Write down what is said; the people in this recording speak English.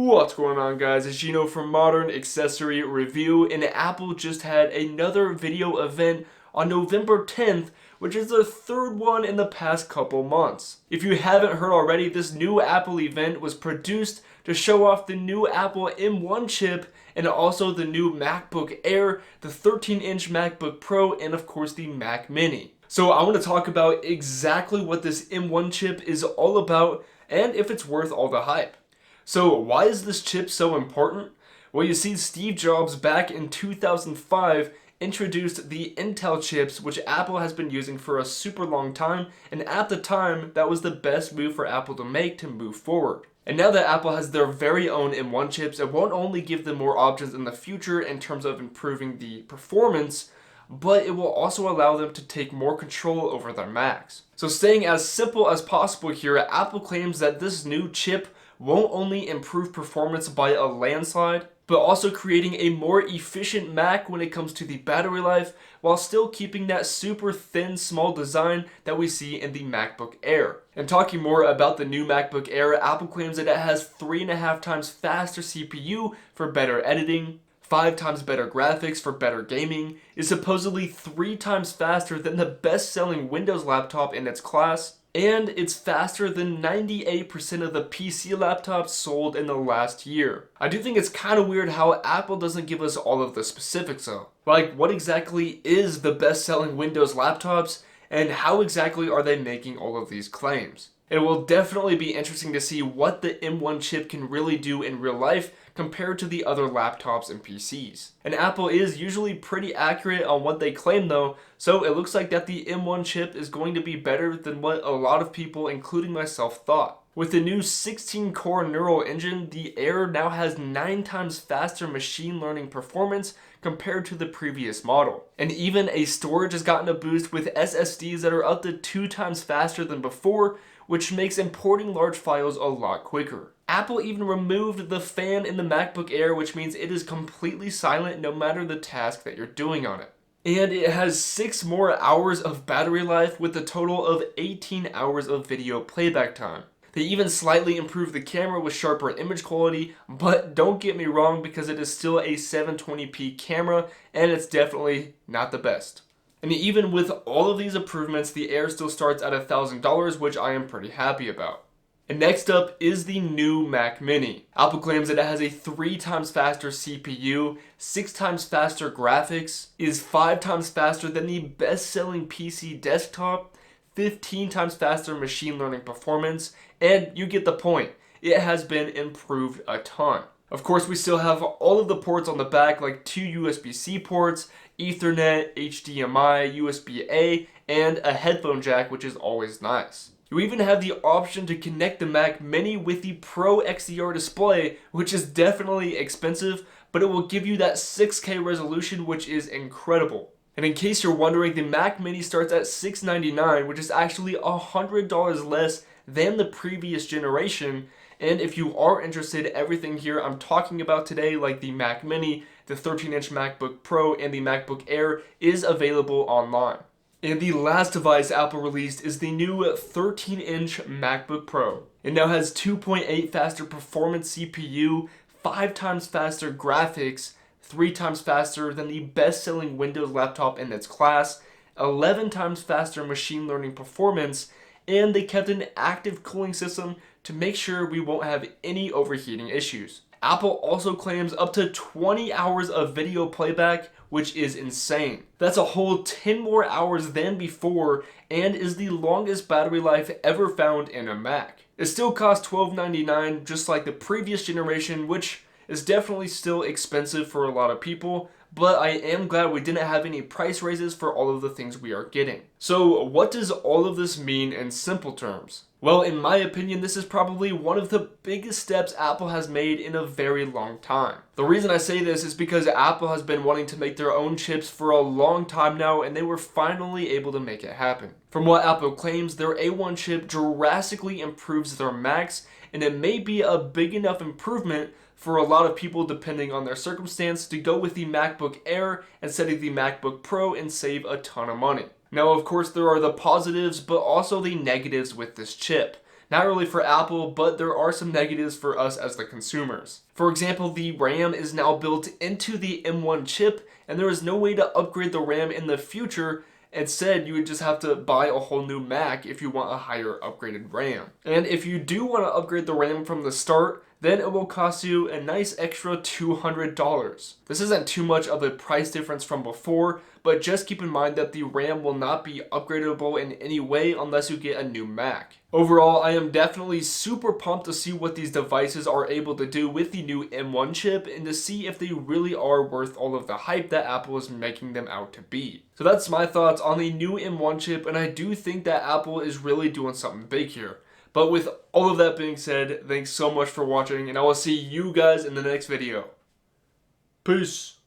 What's going on, guys? It's Gino from Modern Accessory Review, and Apple just had another video event on November 10th, which is the third one in the past couple months. If you haven't heard already, this new Apple event was produced to show off the new Apple M1 chip and also the new MacBook Air, the 13-inch MacBook Pro, and of course the Mac Mini. So I want to talk about exactly what this M1 chip is all about and if it's worth all the hype. So why is this chip so important? Well, you see, Steve Jobs back in 2005 introduced the Intel chips, which Apple has been using for a super long time, and at the time, that was the best move for Apple to make to move forward. And now that Apple has their very own M1 chips, it won't only give them more options in the future in terms of improving the performance, but it will also allow them to take more control over their Macs. So staying as simple as possible here, Apple claims that this new chip won't only improve performance by a landslide, but also creating a more efficient Mac when it comes to the battery life, while still keeping that super thin, small design that we see in the MacBook Air. And talking more about the new MacBook Air, Apple claims that it has 3.5 times faster CPU for better editing, 5 times better graphics for better gaming, is supposedly 3 times faster than the best-selling Windows laptop in its class, and it's faster than 98% of the PC laptops sold in the last year. I do think it's kind of weird how Apple doesn't give us all of the specifics though. Like, what exactly is the best-selling Windows laptops, and how exactly are they making all of these claims? It will definitely be interesting to see what the M1 chip can really do in real life compared to the other laptops and PCs. And Apple is usually pretty accurate on what they claim though, so it looks like that the M1 chip is going to be better than what a lot of people, including myself, thought. With the new 16-core neural engine, the Air now has 9 times faster machine learning performance compared to the previous model. And even a storage has gotten a boost with SSDs that are up to 2 times faster than before, which makes importing large files a lot quicker. Apple even removed the fan in the MacBook Air, which means it is completely silent no matter the task that you're doing on it. And it has 6 more hours of battery life with a total of 18 hours of video playback time. They even slightly improved the camera with sharper image quality, but don't get me wrong, because it is still a 720p camera and it's definitely not the best. And even with all of these improvements, the Air still starts at $1,000, which I am pretty happy about. And next up is the new Mac Mini. Apple claims that it has a 3 times faster CPU, 6 times faster graphics, is 5 times faster than the best-selling PC desktop, 15 times faster machine learning performance, and you get the point. It has been improved a ton. Of course, we still have all of the ports on the back, like 2 USB-C ports, Ethernet, HDMI, USB-A, and a headphone jack, which is always nice. You even have the option to connect the Mac Mini with the Pro XDR display, which is definitely expensive, but it will give you that 6K resolution, which is incredible. And in case you're wondering, the Mac Mini starts at $699, which is actually $100 less than the previous generation. And if you are interested, everything here I'm talking about today, like the Mac Mini, the 13-inch MacBook Pro, and the MacBook Air, is available online. And the last device Apple released is the new 13-inch MacBook Pro. It now has 2.8 faster performance CPU, 5 times faster graphics, 3 times faster than the best-selling Windows laptop in its class, 11 times faster machine learning performance, and they kept an active cooling system to make sure we won't have any overheating issues. Apple also claims up to 20 hours of video playback, which is insane. That's a whole 10 more hours than before and is the longest battery life ever found in a Mac. It still costs $12.99 just like the previous generation, which is definitely still expensive for a lot of people, but I am glad we didn't have any price raises for all of the things we are getting. So what does all of this mean in simple terms? Well, in my opinion, this is probably one of the biggest steps Apple has made in a very long time. The reason I say this is because Apple has been wanting to make their own chips for a long time now, and they were finally able to make it happen. From what Apple claims, their A1 chip drastically improves their Macs, and it may be a big enough improvement for a lot of people, depending on their circumstance, to go with the MacBook Air instead of the MacBook Pro and save a ton of money. Now, of course, there are the positives, but also the negatives with this chip. Not really for Apple, but there are some negatives for us as the consumers. For example, the RAM is now built into the M1 chip, and there is no way to upgrade the RAM in the future. Instead, you would just have to buy a whole new Mac if you want a higher upgraded RAM. And if you do want to upgrade the RAM from the start, then it will cost you a nice extra $200. This isn't too much of a price difference from before, but just keep in mind that the RAM will not be upgradable in any way unless you get a new Mac. Overall, I am definitely super pumped to see what these devices are able to do with the new M1 chip and to see if they really are worth all of the hype that Apple is making them out to be. So that's my thoughts on the new M1 chip, and I do think that Apple is really doing something big here. But with all of that being said, thanks so much for watching, and I will see you guys in the next video. Peace.